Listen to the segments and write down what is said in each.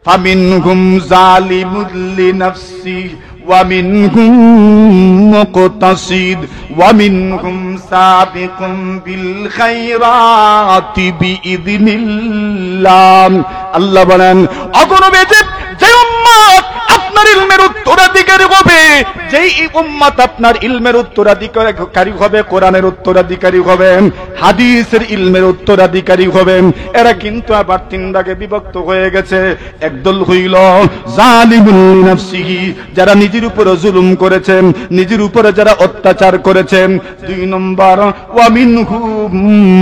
ফামিনহুম যালিমুল লিনাফসিহি ওয়া মিনহুম মুকতাসিদ ওয়া মিনহুম সাবিকুম বিল খায়রাতি বিইذনিল্লাহ। আল্লাহ বলেন, অগণবে যে উম্মত আপনার ইলমের উত্তরাধিকারী হবে, যেই উম্মত আপনার ইলমের উত্তরাধিকারী হবে, কোরআনের উত্তরাধিকারী হবে, হাদিসের ইলমের উত্তরাধিকারী হবে, এরা কিন্তু আবার তিন ভাগে বিভক্ত হয়ে গেছে। একদল হইল জালিমুল লিনাফসিহি, যারা নিজের উপরে জুলুম করেছেন, নিজের উপরে যারা অত্যাচার করেছেন। দুই নম্বর ওয়া মিনহুম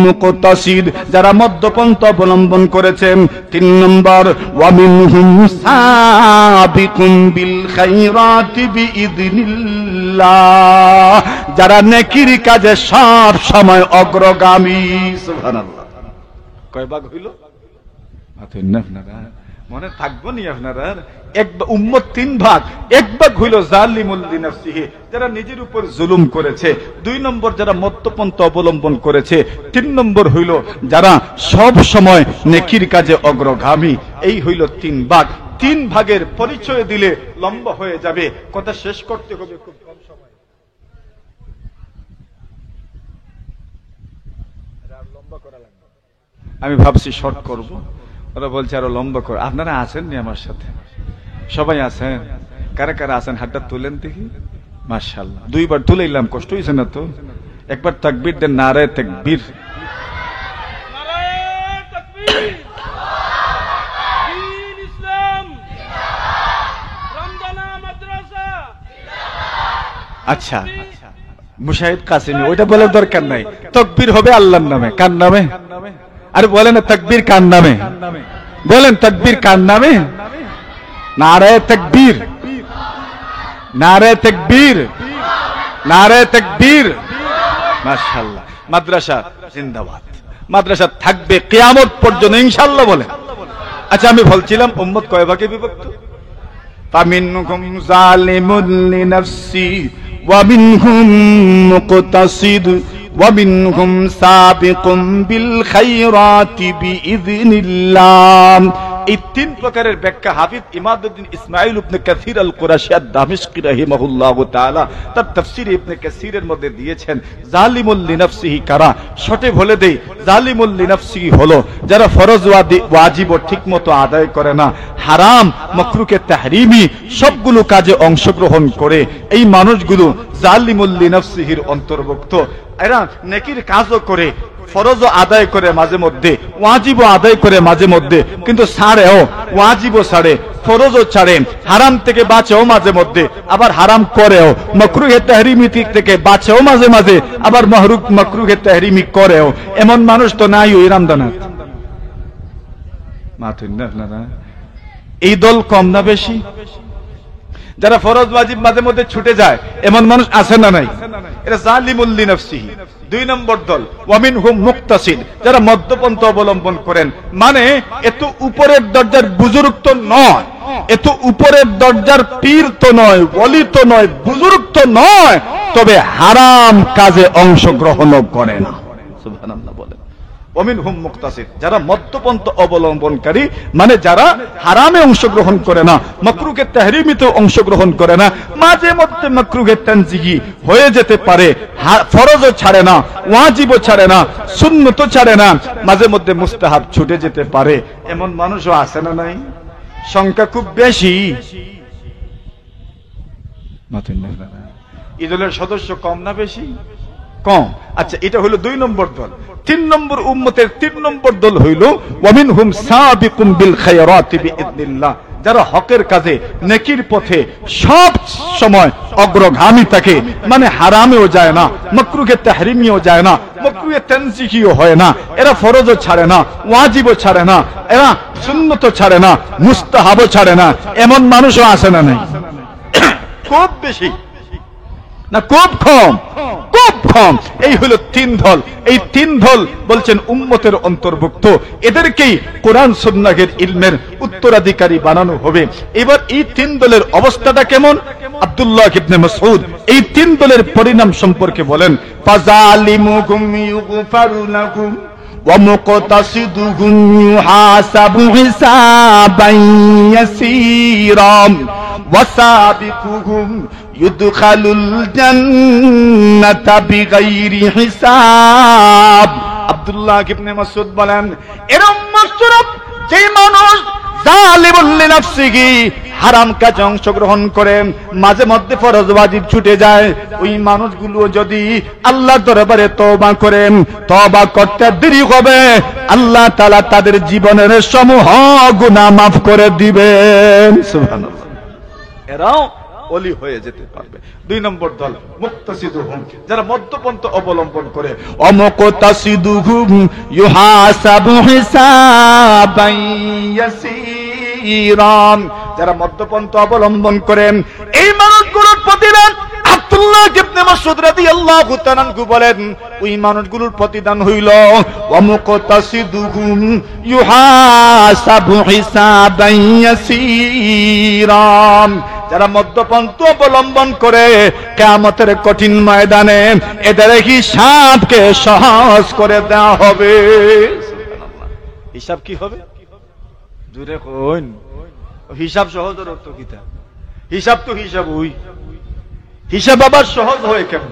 মুকতাসিদ, যারা মধ্যপন্থা অবলম্বন করেছেন। তিন নম্বর ওয়া মিনহুম সাবিকুম বিল খায়রাতি বিইذনিল্লাহ, যারা নেকির কাজে সব সময় অগ্রগামী। সুবহানাল্লাহ। কয় ভাগ হইল? মনে থাকবো নি আপনারা? এক উম্মত তিন ভাগ। এক ভাগ হইল জালিমুল লিনাফসিহি, যারা নিজের উপর জুলুম করেছে। দুই নম্বর যারা মধ্যপন্থা অবলম্বন করেছে। তিন নম্বর হইল যারা সব সময় নেকির কাজে অগ্রগামী। এই হইল তিন ভাগ। তিন ভাগের পরিচয় দিলে লম্বা হয়ে যাবে, কথা শেষ করতে হবে খুব কম সময়। লম্বা করা লাগবে, আমি ভাবছি শর্ট করব, ওরা বলছে আরো লম্বা করে। আপনারা আছেন নি আমার সাথে? সবাই আছেন? কারা কারা আছেন হাতটা তুলেন দেখি। মাশাআল্লাহ, দুইবার তুলেইলাম, কষ্ট হয়েছে না তো? একবার তাকবীর দেন, নারে তাকবীর। আচ্ছা, মুশাহিদ কাসিমি, ওইটা বলার দরকার নাই। তাকবীর হবে আল্লাহর নামে। কার নামে? আরে বলেন না, তাকবীর কার নামে? বলেন, তাকবীর কার নামে? নারে তাকবীর, নারে তাকবীর, নারে তাকবীর। মাশাআল্লাহ। মাদ্রাসা জিন্দাবাদ, মাদ্রাসা থাকবে কিয়ামত পর্যন্ত ইনশাআল্লাহ। বলেন। আচ্ছা, আমি বলছিলাম উম্মত কয় ভাগে বিভক্ত? ফামিনহুম যালিমুল লিনাফসিহি ওয়া মিনহুম মুকতাসিদ ওয়া মিনহুম সাবিকুম বিল খায়রাতি বিইذনিল্লাহ। এই তিন প্রকারের ব্যাখ্যা হাফিজ ইমাদউদ্দিন ইসমাঈল ইবনে কাসির আল কুরাশি আদ-দামিশকি রাহিমাহুল্লাহু তাআলা তার তাফসীর ইবনে কাসিরের মধ্যে দিয়েছেন। জালিমুল লিনাফসিহি কারা? শর্টে বলে দেই, জালিমুল লিনাফসিহি হলো যারা ফরজ ওয়াজিব ঠিকমতো আদায় করে না, হারাম মাকরুহে তাহরিমি সবগুলো কাজে অংশগ্রহণ করে। এই মানুষগুলো জালিমুল লিনাফসিহির অন্তর্ভুক্ত। এরা নেকির কাজও করে, ফরজ আদায় করে মাঝে মধ্যে, ওয়াজিবও আদায় করে মাঝে মধ্যে, কিন্তু ছাড়েও, ওয়াজিবও ছাড়ে, ফরজও ছাড়ে, হারাম থেকে বাঁচেও মাঝে মধ্যে, আবার হারাম করেও, মাকরুহে তাহরিমি থেকে বাঁচেও মাঝে মাঝে, আবার মাকরুহে তাহরিমি করেও। এমন মানুষ তো নাই ওই রামদানাথ। এই দল কম না বেশি? যারা ফরজ ওয়াজিব মাঝে মধ্যে ছুটে যায়, এমন মানুষ আছে না নাই? এটা জালিমুল লিনাফসিহি। দুই নম্বর দল ওয়া মিনহুম মুকতাসিদ, যারা মধ্যপন্থা অবলম্বন করেন। মানে এত উপরের দরজার বুজুর্গ তো নয়, এত উপরের দরজার পীর তো নয়, ওলি তো নয়, বুজুর্গ তো নয়, তবে হারাম কাজে অংশগ্রহণ করে না। সুবহানাল্লাহ। বলেন ওয়া মিনহুম মুকতাসিদ, যারা মধ্যপন্থা অবলম্বনকারী, মানে যারা হারামে অংশগ্রহণ করে না, মাকরুহে তাহরিমিতে অংশগ্রহণ করে না, মাঝে মধ্যে মাকরুহে তানজিহি হয়ে যেতে পারে, ফরজও ছাড়ে না, ওয়াজিবও ছাড়ে না, সুন্নতও ছাড়ে না, মাঝে মধ্যে মুস্তাহাব ছুটে যেতে পারে। এমন মানুষও আছে না নাই? সংখ্যা খুব বেশি। এই দলের সদস্য কম না বেশি? কম। আচ্ছা, এটা হলো দুই নম্বর দল। তিন নম্বর উম্মতের তিন নম্বর দল হইল ওয়া মিনহুম সাবিকুম বিল খায়রাতি বিইذনিল্লাহ, যারা হকের কাজে, নেকির পথে সব সময় অগ্রগামী থাকে। মানে হারামেও যায় না, মাকরুহে তাহরিমিও যায় না, মাকরুহে তানজিহিও হয় না, এরা ফরজও ছাড়ে না, ওয়াজিবও ছাড়ে না, এরা সুন্নতও ছাড়ে না, মুস্তাহাবও ছাড়ে না। এমন মানুষও আছে না নাই? খুব বেশি না খুব কম? খুব কম। এই হলো তিন দল। এই তিন দল বলছেন উম্মতের অন্তর্ভুক্ত। এদেরকেই কোরআন সুন্নাহের ইলমের উত্তরাধিকারী বানানো হবে। এবার এই তিন দলের অবস্থাটা কেমন? আব্দুল্লাহ ইবনে মাসউদ এই তিন দলের পরিণাম সম্পর্কে বলেন, ফাযালিমুকুম ইউগফারু লাকুম ومقتصدهم يحاسب حسابا يسيرا وسابقهم يدخل الجنة بغير حساب আব্দুল্লাহ ইবনে মাসউদ বলেন এরকম মাসরুফ যে মানুষ জালিমুল লিনাফসিহি হারাম কাজে অংশগ্রহণ করে মাঝে মধ্যে ফরজ ওয়াজিব ছুটে যায়, ওই মানুষগুলো যদি আল্লাহর দরবারে তওবা করেন, তওবা করতে দেরি হবে, আল্লাহ তাআলা তাদের জীবনের সমূহ গুনাহ মাফ করে দিবেন। সুবহানাল্লাহ। এরাও ওলি হয়ে যেতে পারবে। 2 নম্বর দল মুক্তাসিদুহুম, যারা মধ্যপন্থা অবলম্বন করে। অমুক্তাসিদুহুম ইউহাসাবু হিসাবান ইয়াসীরান, যারা মধ্যপন্থা অবলম্বন করেন এই মানুষগুলোর প্রতিদান আব্দুল্লাহ ইবনে মাসউদ রাদিয়াল্লাহু তাআলা আনহু বলেন ওই মানুষগুলোর প্রতিদান হইল ওয়ামুক্তাসিদুহুম ইউহাসাবু হিসাবান ইয়াসীরান, যারা মধ্যপন্থা অবলম্বন করে কিয়ামতের কঠিন ময়দানে এদের হিসাবকে সহজ করে দেওয়া হবে। সুবহানাল্লাহ। হিসাব কি হবে? জোরে কইন। হিসাব সহজের অর্থ কি? হিসাব তো হিসাব, ওই হিসাব আবার সহজ হয় কেমন?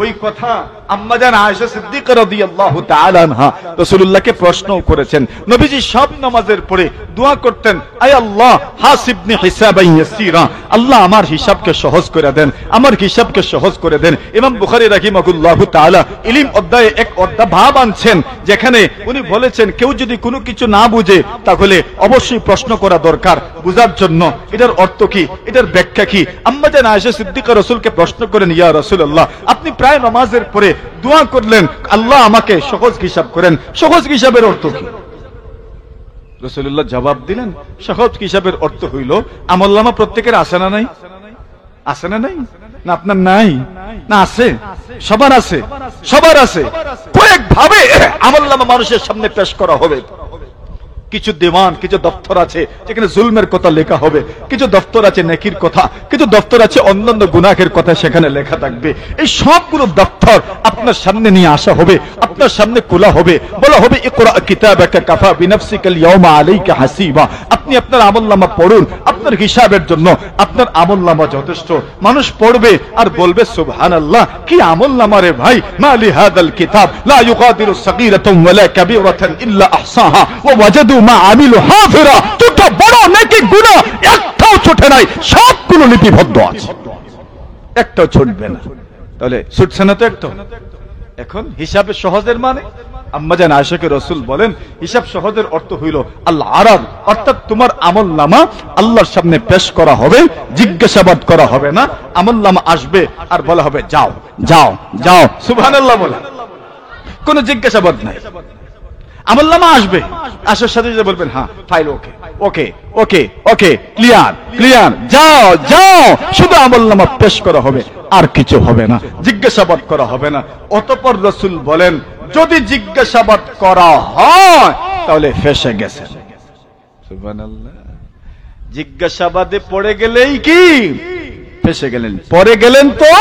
ওই কথা আম্মাজান আয়েশা সিদ্দিকা রাদিয়াল্লাহু তাআলা আনহা রাসূলুল্লাহকে প্রশ্ন করেছেন। নবীজি সব নামাজের পরে দোয়া করতেন, আয় আল্লাহ হাসিবনি হিসাবান ইয়াসীরা, আল্লাহ আমার হিসাবকে সহজ করে দেন, আমার হিসাবকে সহজ করে দেন। ইমাম বুখারী রাহিমাহুল্লাহু তাআলা ইলম অধ্যায়ে এক অধ্যায় ভাব আনছেন, যেখানে উনি বলেছেন কেউ যদি কোনো কিছু না বুঝে তাহলে অবশ্যই প্রশ্ন করা দরকার বুঝার জন্য এটার অর্থ কি, এটার ব্যাখ্যা কি। আম্মাজান আয়েশা সিদ্দিকা রাসূলকে প্রশ্ন করেন, ইয়া রাসূলুল্লাহ আপনি প্রায় নামাজের পরে দোয়া করলেন আল্লাহ আমাকে সহজ হিসাব করেন, সহজ হিসাবের অর্থ কি? রাসূলুল্লাহ জবাব দিলেন, সহজ হিসাবের অর্থ হইল আমলনামা প্রত্যেকের আছে না নাই? আছে না নাই? না আপনার নাই? না আছে? সবার আছে, সবার আছে। কয়েক ভাবে আমলনামা মানুষের সামনে পেশ করা হবে। কিছু দেওয়ান, কিছু দপ্তর আছে যেখানে জুলমের কথা লেখা হবে, কিছু দপ্তর আছে নেকির কথা, কিছু দপ্তর আছে অন্যান্য গুনাহের কথা সেখানে লেখা থাকবে। এই সবগুলো দপ্তর আপনার সামনে নিয়ে আসা হবে, আপনার সামনে খোলা হবে, বলা হবে ইকরা কিতাবাকা কাফা বিনাফসিকাল ইয়াউমা আলাইকা হাসিবা, আপনি আপনার আমলনামা পড়ুন, আপনার হিসাবের জন্য আপনার আমলনামা যথেষ্ট। মানুষ পড়বে আর বলবে সুবহানাল্লাহ, কি আমলনামা রে ভাই, মালি হাদাল কিতাব লা ইউগাদিরু সাগীরাতান ওয়ালা কাবীরাতান ইল্লা আহসাহা ওয়া ওয়াজাদু মা আমিলু হাফিরা, ছোট বড় নেকি গুনাহ একটাও ছুটে নাই, সবগুলো লিপিবদ্ধ আছে, একটাও ছুটবে না। তাহলে ছুটছে না তো একটা। এখন হিসাবে সহজের মানে আম্মাজান আয়েশাকে রাসূল বলেন হিসাব সহজের অর্থ হইল আল্লাহ আরাদ, অর্থাৎ তোমার আমলনামা আল্লাহর সামনে পেশ করা হবে, জিজ্ঞাসাবাদ করা হবে না, আমলনামা আসবে আর বলা হবে যাও যাও যাও, সুবহানাল্লাহ বলে কোনো জিজ্ঞাসাবাদ নাই। আমলনামা আসবে, আসার সাথে সাথে বলবেন হ্যাঁ ফাইল ওকে ওকে ওকে ওকে ক্লিয়ার ক্লিয়ার, যাও যাও, শুধু আমলনামা পেশ করা হবে আর কিছু হবে না, জিজ্ঞাসাবাদ করা হবে না। অতঃপর রাসূল বলেন যদি জিজ্ঞাসাবাদ করা হয় তাহলে ফেঁসে গেছে। সুবহানাল্লাহ। জিজ্ঞাসাবাদে পড়ে গেলেই কি ফেঁসে গেলেন, পড়ে গেলেন তো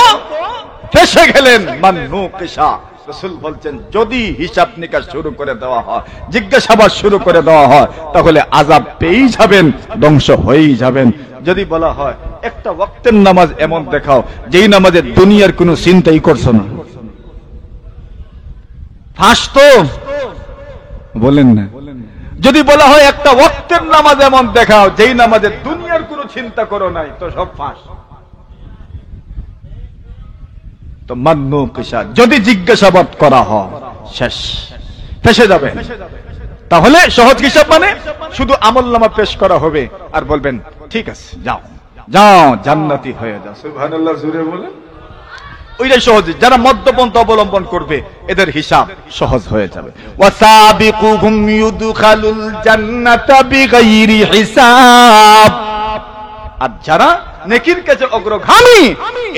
ফেঁসে গেলেন। মান্নু পেশা রাসূল বলছেন যদি হিসাব নিকাশ শুরু করে দেওয়া হয়, জিজ্ঞাসাবাদ শুরু করে দেওয়া হয় তাহলে আযাব পেয়েই যাবেন, ধ্বংস হয়েই যাবেন। যদি বলা হয় একটা ওয়াক্তের নামাজ এমন দেখাও যেই নামাজে দুনিয়ার কোনো চিন্তাই করছো না, ফাঁস তো বলেন না। যদি বলা হয় একটা ওয়াক্তের নামাজ এমন দেখাও যেই নামাজে দুনিয়ার কোনো চিন্তা করো নাই, তো সব ফাঁস। তো মান্নু কিসা, যদি জিজ্ঞাসাবাদ করা হয় শেষ, ফেঁসে যাবে। তাহলে সহজ হিসাব মানে শুধু আমলনামা পেশ করা হবে আর বলবেন ঠিক আছে যাও যাও জান্নাতি হয়ে যাও। সুবহানাল্লাহ জোরে বলেন। ওইটাই সহজ। যারা মধ্যপন্থা অবলম্বন করবে এদের হিসাব সহজ হয়ে যাবে। ওয়াসাবিকুহুম ইউদখালুল জান্নাতা বিগাইরি হিসাব, আর যারা নেকির কাজে অগ্রগামী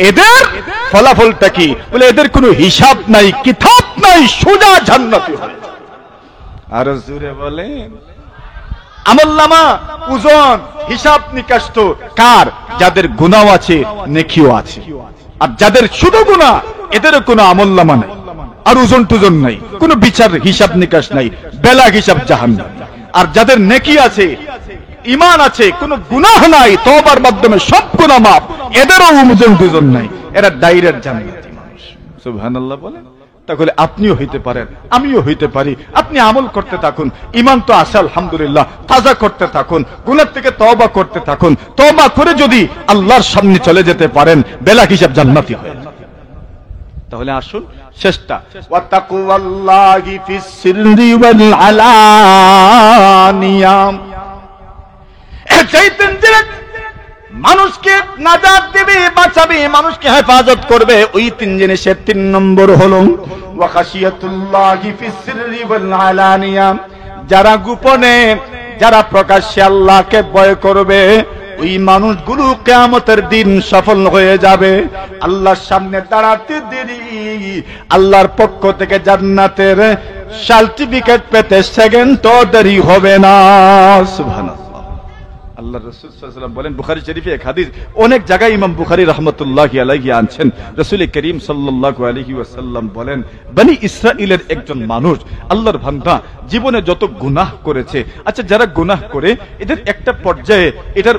এদের ফলাফলটা কি বলে, এদের কোনো হিসাব নাই, কিতাব নাই, সোজা জান্নাতি হয়। আর জোরে বলেন। আমলনামা ওজন হিসাব নিকাশ তো কার, যাদের গুনাহ আছে নেকিও আছে, আর যাদের শুধু গুনাহ এদেরও কোনো আমলনামা নাই। আর ওজন টুজন নাই, কোনো বিচার হিসাব নিকাশ নাই, বেলা হিসাব জাহান্নাম। আর যাদের নেকি আছে, ঈমান আছে, কোনো গুনাহ নাই, তওবার মাধ্যমে সব গুনাহ মাফ, এদেরও ওজন টুজন নাই, এরা ডাইরেক্ট জান্নাতি মানুষ। সুবহানাল্লাহ বলেন। তাহলে আপনিও হইতে পারেন, আমিও হইতে পারি। আপনি আমল করতে থাকুন, ঈমান তো আছে আলহামদুলিল্লাহ, তাজা করতে থাকুন, গুনাহ থেকে তওবা করতে থাকুন। তওবা করে যদি আল্লাহর সামনে চলে যেতে পারেন, বেলা হিসাব জান্নাতি হয়। তাহলে আসুন শেষটা, ওয়াতাকুল্লাহি ফিস সিররি ওয়াল আলানিয়া, এই তিন জিনিস মানুষকে নাজাত দিবে, বাঁচাবে, মানুষকে হেফাজত করবে। ওই তিন জিনিসের 3 নম্বর হলো ওয়া খাশিয়াতুল্লাহি ফিস সিররি ওয়াল আলানিয়া, যারা গোপনে, যারা প্রকাশ্যে আল্লাহকে ভয় করবে, ওই মানুষগুলো কিয়ামতের দিন সফল হয়ে যাবে। আল্লাহর সামনে দাঁড়াতে দেরি, আল্লাহর পক্ষ থেকে জান্নাতের সার্টিফিকেট পেতে সেকেন্ড তো দেরি হবে না। সুবহানাল্লাহ। আল্লাহ রাসূল সাল্লাল্লাহু আলাইহি ওয়াসাল্লাম বলেন, বুখারী শরীফে এক হাদিস, অনেক জায়গায় ইমাম বুখারী রাহমাতুল্লাহি আলাইহি আনছেন, রাসূল করিম সাল্লাল্লাহু আলাইহি ওয়াসাল্লাম বলেন, বনি ইসরাইলের একজন মানুষ, আল্লাহর বান্দা, জীবনে যত গুনাহ করেছে, আচ্ছা যারা গুনাহ করে এদের একটা পর্যায়ে এটার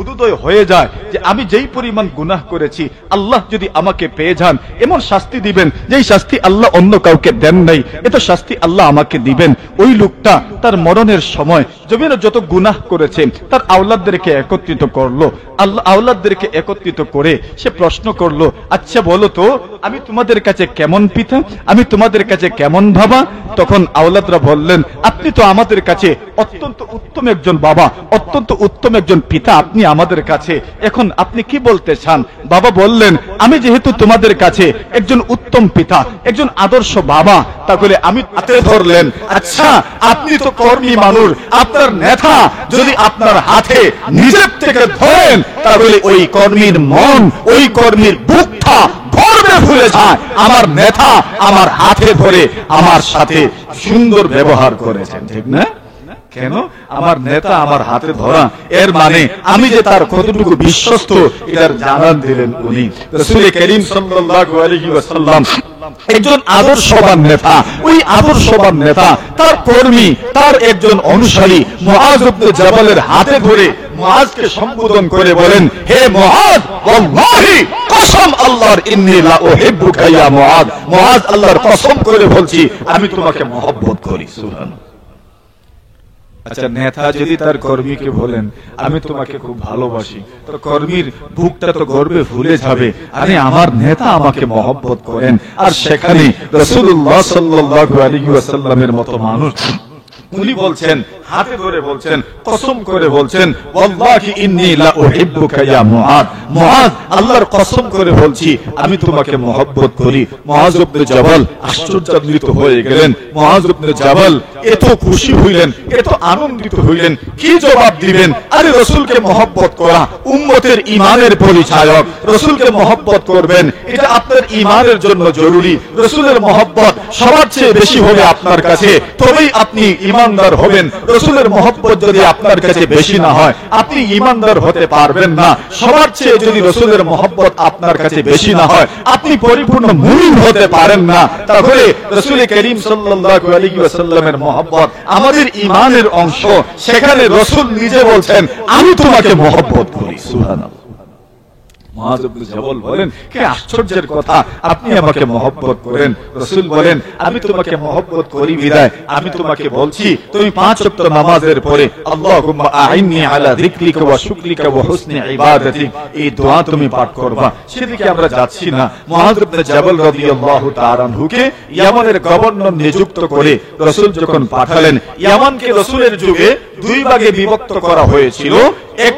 উদুদয় হয়ে যায় যে আমি যেই পরিমাণ গুনাহ করেছি, আল্লাহ যদি আমাকে পেয়ে যান, এমন শাস্তি দিবেন যেই শাস্তি আল্লাহ অন্য কাউকে দেন নাই, এত শাস্তি আল্লাহ আমাকে দিবেন। ওই লোকটা তার মরণের সময় জমিনে যত গুনাহ করেছে তার আওলাদদেরকে একত্রিত করলো। আল্লাহ আওলাদদেরকে একত্রিত করে সে প্রশ্ন করলো, আচ্ছা বলো তো, আমি তোমাদের কাছে কেমন পিতা, আমি তোমাদের কাছে কেমন বাবা? তখন আওলাদরা বললেন, আপনি তো আমাদের কাছে অত্যন্ত উত্তম একজন বাবা, অত্যন্ত উত্তম একজন পিতা আপনি আমাদের কাছে, এখন আপনি কি বলতে চান? বাবা বললেন, আমি যেহেতু তোমাদের কাছে একজন উত্তম পিতা, একজন আদর্শ বাবা, তাহলে আমি হাতে ধরলেন, আচ্ছা আপনি তো কর্মী মানুষ, আপনার নেতা যদি আপনার হাতে নিজের থেকে ধরেন, তাহলে ওই কর্মীর মন, ওই কর্মীর বুকটা গর্বে ভুলে যায়, আমার নেতা আমার হাতে ধরে আমার সাথে সুন্দর ব্যবহার করেছেন, ঠিক না? কেন? আমার নেতা আমার হাতে ধরা, এর মানে আমি যে তার কতটুকু বিশ্বস্ত এটার জানান দিলেন উনি। রাসূল করিম সাল্লাল্লাহু আলাইহি ওয়াসাল্লাম একজন আদর্শবান নেতা, ওই আদর্শবান নেতা তার কর্মী, তার একজন অনুসারী মুআজ ইবনে জাবালের হাতে ধরে মুআজকে সম্বোধন করে বলেন, হে মুআজ, ওয়াল্লাহি কসম আল্লাহর, ইন্নী লা উহিব্বুকা ইয়া মুআজ, মুআজ আল্লাহর কসম করে বলছি আমি তোমাকে মহব্বত করি। সুবহানাল্লাহ। আচ্ছা নেতা যদি তার কর্মীকে বলেন আমি তোমাকে খুব ভালোবাসি, তো কর্মীর বুকটা তো গর্বে ভুলে যাবে, আরে আমার নেতা আমাকে মহব্বত করেন। আর সেখানে রাসূলুল্লাহ সাল্লাল্লাহু আলাইহি ওয়াসাল্লামের মতো মানুষ, উনি বলছেন, হাতে ধরে বলছেন, কসম করে বলছেন, ওয়াল্লাহি ইন্নী লা উহিব্বুকা ইয়া মুআজ, মুআজ আল্লাহর কসম করে বলছি আমি তোমাকে মহব্বত করি। মুআজ ইবনে জাবাল আশ্চর্যান্বিত হয়ে গেলেন। মুআজ ইবনে জাবাল এত খুশি হইলেন, এত আনন্দিত হইলেন, কি জবাব দিবেন? আরে রাসূলকে মহব্বত করা উম্মতের ঈমানের পরিচায়ক, রাসূলকে মহব্বত করবেন, এটা আপনার ঈমানের জন্য জরুরি। রাসূলের মহব্বত সবার চেয়ে বেশি হবে আপনার কাছে, তবেই আপনি ঈমানদার হবেন। রাসূলের মহব্বত যদি আপনার কাছে বেশি না হয়, আপনি ঈমানদার হতে পারবেন না। সবার চেয়ে যদি রাসূলের মহব্বত আপনার কাছে বেশি না হয়, আপনি পরিপূর্ণ মুমিন হতে পারেন না। তাহলে রাসূল করিম সাল্লাল্লাহু আলাইহি ওয়াসাল্লামের মহব্বত আমাদের ঈমানের অংশ। সেখানে রাসূল নিজে বলছেন আমি তোমাকে মহব্বত করি। সুবহানাল্লাহ। মুআজ ইবনে জাবাল বলেন, কি আশ্চর্যের কথা, আপনি আমাকে মহব্বত করেন। রাসূল বলেন, আমি তোমাকে মহব্বত করি বিদায় আমি তোমাকে বলছি তুমি 5 ওয়াক্ত নামাজের পরে আল্লাহুম্মা আইন্নী আলা যিকরিকা ওয়া শুকরিকা ওয়া হুসনি ইবাদাতিক, এই দোয়া তুমি পাঠ করবা। সেদিকে আমরা যাচ্ছি না। মুআজ ইবনে জাবাল রাদিয়াল্লাহু তাআলা আনহুকে ইয়ামানের গভর্নর নিযুক্ত করে রাসূল যখন পাঠালেন, ইয়ামানকে রাসূলের যুগে 2 ভাগে বিভক্ত করা হয়েছিল। এক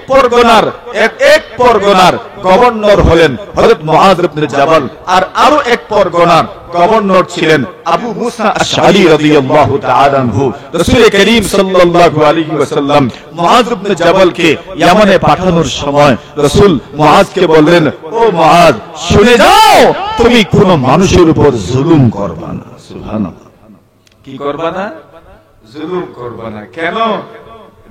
পরগনার গভর্নর হলেন হযরত মুআজ ইবনে জাবাল, আর আরো এক পরগনার গভর্নর ছিলেন আবু মুসা আশআরী রাদিয়াল্লাহু তাআলা আনহু। রাসূল করিম সাল্লাল্লাহু আলাইহি ওয়াসাল্লাম মুআজ ইবনে জাবালকে ইয়ামানে পাঠানোর সময় রাসূল মুআজকে বললেন, ও মুআজ শুনে যাও, তুমি কোন মানুষের উপর জুলুম করবা না। সুবহানাল্লাহ। কি করবা না? জুলুম করবা না। কেন?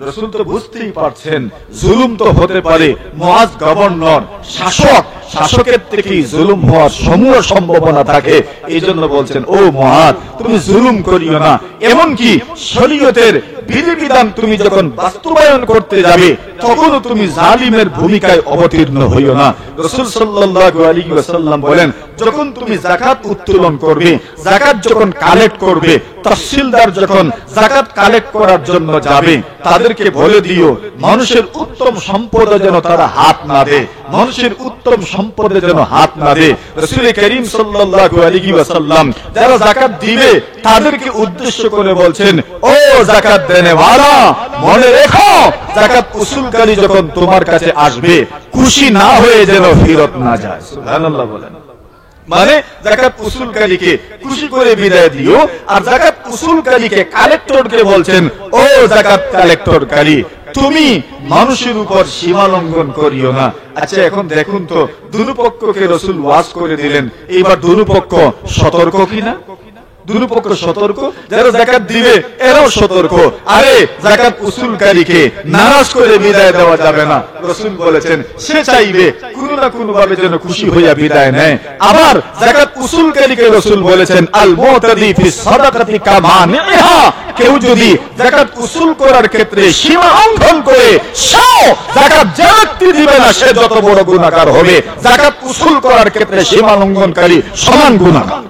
রাসূল তো বুঝতেই পারছেন জুলুম তো হতে পারে, মুআজ গভর্নর, শাসক, শাসকের থেকেই জুলুম হওয়ার সমূহ সম্ভাবনা থাকে। এই জন্য বলছেন, ও মুআদ, তুমি জুলুম করিও না। এমনকি শরীয়তের বিধিবিধান তুমি যখন বাস্তবায়ন করতে যাবে, তখনও তুমি জালিমের ভূমিকায় অবতীর্ণ হইও না। রাসূল সাল্লাল্লাহু আলাইহি ওয়াসাল্লাম বলেন, যখন তুমি যাকাত উত্তোলন করবে, যাকাত যখন কালেক্ট করবে, তহসিলদার যখন যাকাত কালেক্ট করার জন্য যাবে, তাদেরকে বলে দিও মানুষের উত্তম সম্পদে যেন তারা হাত না দেয়, মানুষের উত্তম সম্পদে যেন হাত না দেয়। রাসূল করিম সাল্লাল্লাহু আলাইহি ওয়াসাল্লাম যারা যাকাত দিবে তাদেরকে উদ্দেশ্য করে বলছেন, ও যাকাত দেনেওয়ালা, মনে রেখো যাকাত উসুলকারী যখন তোমার কাছে আসবে, খুশি না হয়ে যেন ফেরত না যায়। সুবহানাল্লাহ বলেন। মানে যাকাত উসুলকারীকে খুশি করে বিদায় দিও, আর যাকাত উসুলকারীকে কালেক্টরকে বলছেন, ও যাকাত কালেক্টরকারী, তুমি মানুষের উপর সীমা লঙ্ঘন করিও না। আচ্ছা, এখন দেখুন তো, দুপক্ষকে রাসূল ওয়াজ করে দিলেন, এইবার দুপক্ষ সতর্ক কিনা? দুপক্ষ সতর্ক, যারা যাকাত দিবে এরাও সতর্ক। আরে যাকাত উসুলকারীকে নারাজ করে বিদায় দেওয়া যাবে না। রাসূল বলেছেন, সে চাইবে কোনো না কোনো ভাবে যেন খুশি হইয়া বিদায় নেয়। আবার যাকাত উসুলকারীকে রাসূল বলেছেন, আল মুতাদি ফি সাদাকাতি কামানিহা, কেউ যদি যাকাত উসুল করার ক্ষেত্রে সীমা লঙ্ঘন করে সেও যাকাত যে ব্যক্তি দিবে না সে যত বড় গুনাহগার হবে, যাকাত উসুল করার ক্ষেত্রে সীমা লঙ্ঘনকারী সমান গুনাহগার।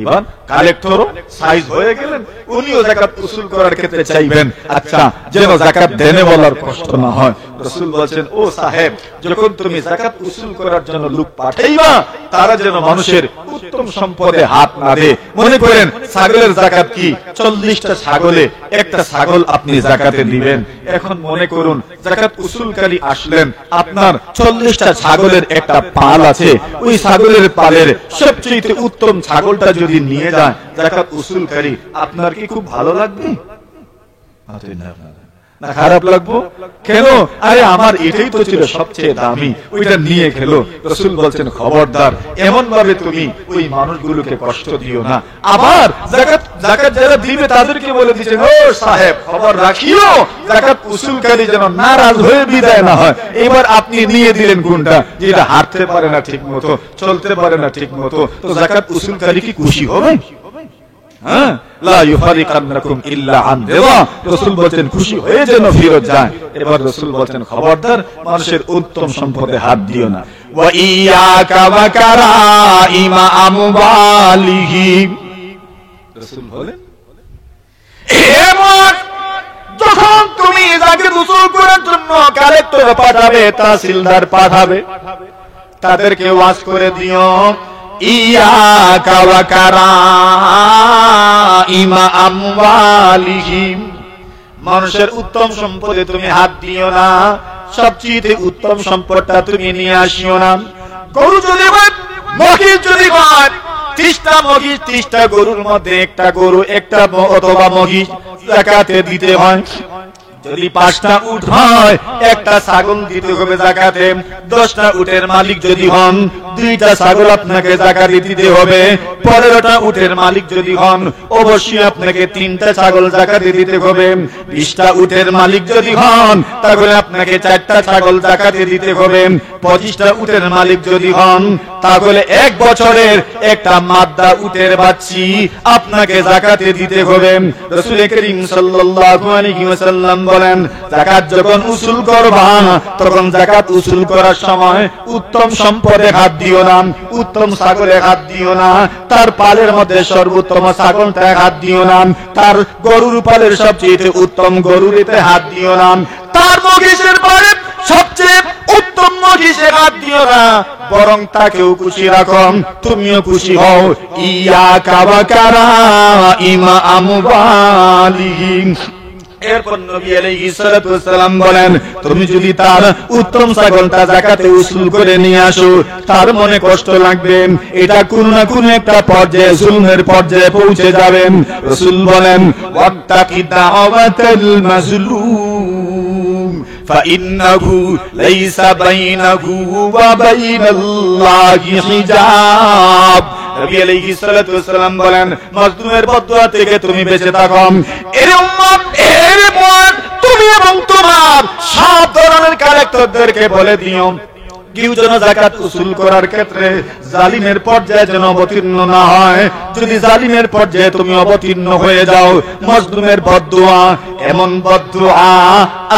এবার কালেক্টরও সাইজ হয়ে গেলেন, উনিও যাকাত উসুল করার ক্ষেত্রে চাইবেন, আচ্ছা যেন যাকাত দেনে বলার কষ্ট না হয়। রাসূল বলেন, ও সাহেব, যখন তুমি যাকাত উসুল করার জন্য লোক পাঠাইবা, তারা যেন মানুষের উত্তম সম্পদে হাত না দেয়। মনে করেন ছাগলের যাকাত কি? 40টা ছাগলে একটা ছাগল আপনি যাকাতে দিবেন। এখন মনে করুন যাকাত উসুলকারী আসলেন, আপনার 40টা ছাগলের একটা পাল আছে, ওই ছাগলের পালের সবচেয়ে উত্তম ছাগলটা যদি নিয়ে যায় যাকাত উসুলকারী, আপনার কি খুব ভালো লাগবে না খারাপ লাগবো? কেন? আরে আমার এটাই তো ছিল সবচেয়ে দামি, ওইটা নিয়ে খেলো। রাসূল বলছেন, খবরদার, এমন ভাবে তুমি ওই মানুষগুলোকে কষ্ট দিও না। আবার যাকাত যারা দিবে তাদেরকে বলে দিচ্ছেন, ও সাহেব, খবর রাখিও যাকাত উসুলকারী যেন নারাজ হয়ে বিদায় না হয়। এবার আপনি নিয়ে দিলেন কোনটা? যেটা হাঁটতে পারে না ঠিক মতো, চলতে পারে না ঠিক মতো, তো যাকাত উসুলকারী কি খুশি হবে? হ্যাঁ, লা ইউফারিকান্নাকুম ইল্লা আন রিদা, রাসূল বলেন খুশি হয়ে যেন ফিরত যায়। এবার রাসূল বলেন, খবরদার, মানুষের উত্তম সম্পদে হাত দিও না। ওয়া ইয়াকা ওয়া কারাইমা আমওয়ালিহি, রাসূল বলেন, এমন যখন তুমি যাকাত উসুল করার জন্য কালেক্টর পাঠাবে, তাহসিলদার পাঠাবে, তাদেরকে ওয়াজ করে দিও, ইয়াকা ওয়া কারাইমা আমওয়ালিহিম, মানুষের উত্তম সম্পদে তুমি হাত দিও না, সবচেয়ে উত্তম সম্পদটা তুমি নিয়ে আসিও না। গরু যদি হয়, মহিষ যদি হয়, 30টা মহিষ, 30টা গরুর মধ্যে একটা গরু, একটা অথবা মহিষ যাকাতে দিতে হয়। যদি 5টা উট হয়, একটা ছাগল দিতে হবে যাকাতে। 10টা উটের মালিক যদি হন, 2টা ছাগল আপনাকে যাকাতে দিতে হবে। 15টা উটের মালিক যদি হন, অবশ্যই আপনাকে 3টা ছাগল যাকাতে দিতে হবে। 20টা উটের মালিক যদি হন, তাহলে আপনাকে 4টা ছাগল যাকাতে দিতে হবে। 25টা উটের মালিক যদি হন, তাহলে 1 বছরের একটা মাদ্দা উটের বাচ্চি আপনাকে যাকাতে দিতে হবে। রাসূল করিম সাল্লাল্লাহু আলাইহি ওয়াসাল্লাম বলেন, যাকাত যখন উসুল করবা, তখন যাকাত উসুল করার সময় উত্তম সম্পদে হাত দিও না, উত্তম ছাগলে হাত দিও না, তার পালের মধ্যে সর্বোত্তম ছাগলটা হাত দিও না, তার গরুর পালের সবচেয়ে উত্তম গরুরিতে হাত দিও না, তার মহিষের পালে সবচেয়ে উত্তম মহিষে হাত দিও না, বরং তাকেও খুশি রাখো, তুমিও খুশি হও। ইয়াকা ওয়া কারাইমা আমওয়ালিহিম। এরপর নবী আলাইহিস সালাতু ওয়াস সালাম বলেন, তুমি যদি তার উত্তম ছাগলটা যাকাতে উসুল করে নিয়ে আসো, তার মনে কষ্ট লাগবে, এটা কোন না কোন একটা পর্যায়ে জুলমের পর্যায়ে পৌঁছে যাবে। রাসূল বলেন, ওয়াত্তাকি দাওয়াতাল মাজলুম ফাইন্নাহু লাইসা বাইনাহু ওয়া বাইনাল্লাহি হিজাব। নবী আলাইহিস সালাতু ওয়াস সালাম বলেন, মাজলুমের বদদুয়া থেকে তুমি বেঁচে থাকো। এর উম্মত, এর উম্মত, তুমি এবং তোমার সব ধরনের কালেক্টরদেরকে বলে দিও, কেউ যেন যাকাত উসুল করার ক্ষেত্রে জালিমের পর্যায়ে যেন অবতীর্ণ না হয়। যদি জালিমের পর্যায়ে তুমি অবতীর্ণ হয়ে যাও, মজলুমের বদদুয়া, এমন বদদুয়া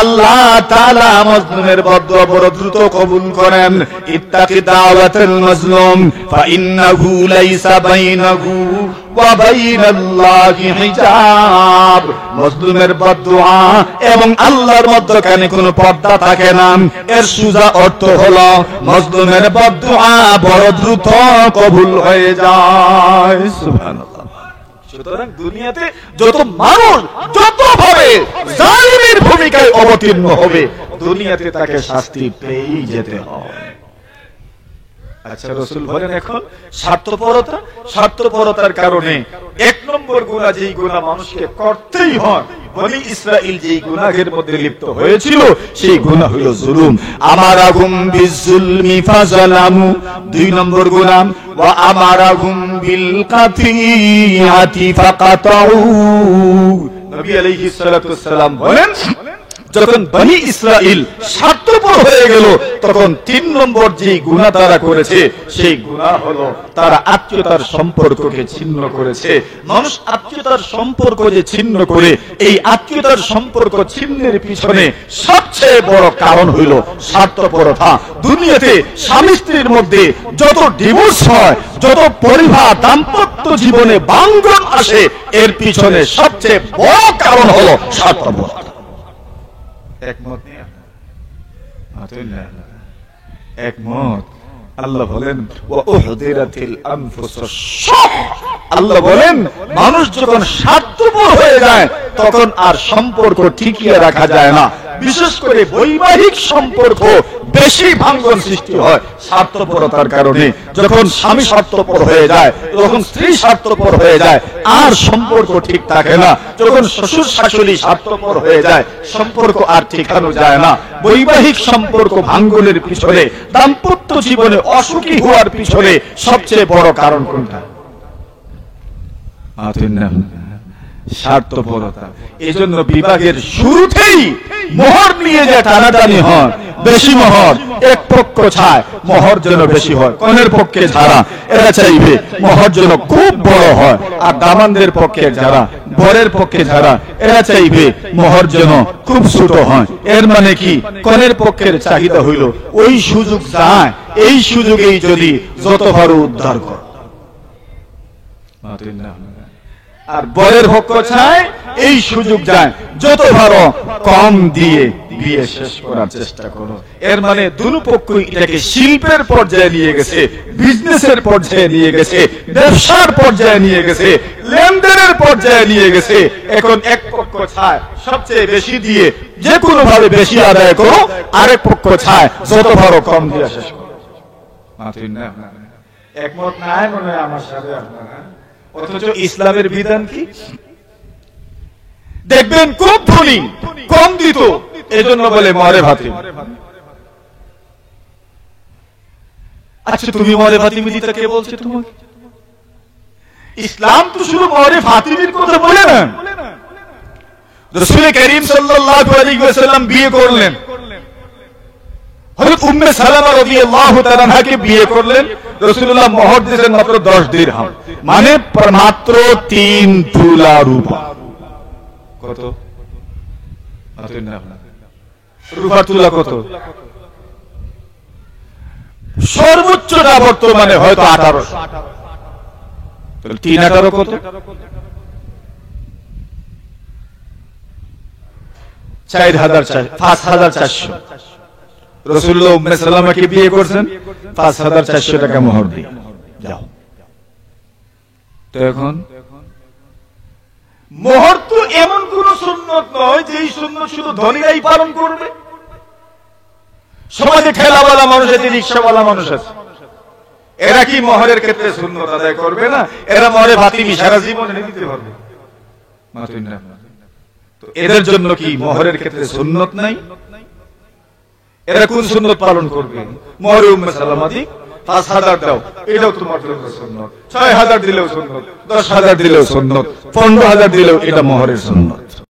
আল্লাহ তাআলা মজলুমের বদদুয়া বড় দ্রুত কবুল করেন। ইত্তাকি দাওয়াতুল মাজলুম ফা ইন্নাহু লাইসা বাইনাহু ওয়া বাইনাল্লাহি হিজাব। মজলুমের বদদুয়া এবং আল্লাহর মধ্যখানে কোনো পর্দা থাকে না। এর সোজা অর্থ হলো মজলুমের বদদুয়া বড় দ্রুত কবুল হয়ে যায়। সুবহানাল্লাহ। সুতরাং দুনিয়াতে যত মানুষ যতভাবে জালিমের ভূমিকায় অবতীর্ণ হবে, দুনিয়াতে তাকে শাস্তি পেয়েই যেতে হবে। আচ্ছা, রাসূল বলেন এখন স্বার্থপরতার কারণে এক নম্বর গুনাহ, যেই গুনাহ মানুষকে করতেই হয়, বনি ইসরাইল যেই গুনাহের মধ্যে লিপ্ত হয়েছিল, সেই গুনাহ হলো জুলুম। আমারাহুম বিজুলমি ফাযালামু, দুই নম্বর গুনাহ, ওয়া আমারাহুম বিল কাতিআতি ফাকাতাউ। নবী আলাইহিস সালাতু ওয়াস সালাম বলেন, যখন বনি ইসরাইল স্বার্থপর হয়ে গেল, তখন 3 নম্বর যে গুনাহ তারা করেছে, সেই গুনাহ হলো তারা আত্মীয়তার সম্পর্ককে ছিন্ন করেছে। মানুষ আত্মীয়তার সম্পর্ক যে ছিন্ন করে, এই আত্মীয়তার সম্পর্ক ছিন্নের পিছনে সবচেয়ে বড় কারণ হইল স্বার্থপরতা। দুনিয়াতে স্বামী স্ত্রীর মধ্যে যত ডিভোর্স হয়, যত পরিবার দাম্পত্য জীবনে ভাঙ্গন আসে, এর পিছনে সবচেয়ে বড় কারণ হলো স্বার্থপরতা। একমত নেই? একমত। আল্লাহ বলেন, ওয়া উহদিরাতিল আনফুসুস শুহ। আল্লাহ বলেন, মানুষ যখন স্বার্থপর হয়ে যায়, তখন আর সম্পর্ক টিকিয়ে রাখা যায় না। বিশেষ করে বৈবাহিক সম্পর্ক বেশি ভাঙ্গন সৃষ্টি হয় স্বার্থপরতার কারণে। যখন স্বামী স্বার্থপর হয়ে যায়, যখন স্ত্রী স্বার্থপর হয়ে যায়, আর সম্পর্ক ঠিক থাকে না। যখন শ্বশুর শাশুড়ি স্বার্থপর হয়ে যায়, সম্পর্ক আর ঠিকানো যায় না। বৈবাহিক সম্পর্ক ভাঙ্গনের পিছনে, দাম্পত্য জীবনে অসুখী হওয়ার পিছনে সবচেয়ে বড় কারণ কোনটা? স্বার্থপরতা। এই জন্য বিবাহের শুরুতেই মোহর নিয়ে যে টানাটানি হয়, বেশি মোহর এক পক্ষ চায় মোহর যেন বেশি হয়, কনের পক্ষে যারা এরা চাইবে মোহর যেন খুব বড় হয়, আর দামানদের পক্ষে যারা, বরের পক্ষে যারা, এরা চাইবে মোহর যেন খুব ছোট হয়। এর মানে কি? কনের পক্ষের চাহিদা হইল ওই সুযোগ যায়, এই সুযোগেই যদি যত পারো উদ্ধার কর। আর বরের পক্ষ চায় এই সুযোগ যায় যত পারো কম দিয়ে বিয়ে শেষ করার চেষ্টা করো। এর মানে দুই পক্ষই এটাকে শিল্পের পর্যায়ে নিয়ে গেছে, বিজনেসের পর্যায়ে নিয়ে গেছে, ব্যবসার পর্যায়ে নিয়ে গেছে, লেনদেনের পর্যায়ে নিয়ে গেছে। এখন এক পক্ষ চায় সবচেয়ে বেশি দিয়ে যে কোনো ভাবে বেশি আদায় করো, আরেক পক্ষ চায় যত পারো কম দিয়ে শেষ করো। একমত নাই মনে হয় আমার সাথে আপনারা? অথচ ইসলামের বিধান কি? দেখবেন খুব ধনী, কম দিত, এজন্য বলে মরে ভাতি। আচ্ছা, তুমি মরে ভাতিমি দিতে কে বলছে তোমাকে? ইসলাম তো শুধু মরে ভাতিমির কথা বলে না। রাসূল করিম সাল্লাল্লাহু আলাইহি ওয়াসাল্লাম বিয়ে করলেন, হযরত উম্মে সালামা রাদিয়াল্লাহু তাআলা আনহাকে বিয়ে করলেন। রাসূলুল্লাহ মোহর দিয়েছেন মাত্র 10 দিরহাম, মানে মাত্র 3 তুলা রূপা। কত রূপার তুলা? কত? সর্বোচ্চটা বর্তমানে হয়তো 1800। 3-18 কত? 5400। রাসূলুল্লাহ উম্মে সালামাকে বিয়ে করছেন 5400 টাকা মোহর দিয়ে। যাও তো। এখন মোহর তো এমন কোন সুন্নত নয় যে এই সুন্নত শুধু ধনীরাই পালন করবে। সমাজে ঠেলাওয়ালা মানুষ আছে, রিকশাওয়ালা মানুষ আছে, এরা কি মোহরের ক্ষেত্রে সুন্নত আদায় করবে না? এরা মোহরে ভাতিমি সারা জীবনে নিতে পারবে। তো এদের জন্য কি মোহরের ক্ষেত্রে সুন্নত নাই? এরা কোন সুন্নত পালন করবে? মোহরে উম্মে সালামা দি 5000 দাও, এটাও তোমার জন্য সুন্নত। 6000 দিলেও সুন্নত, 10000 দিলেও সুন্নত, 15000 দিলেও এটা মোহরের সুন্নত।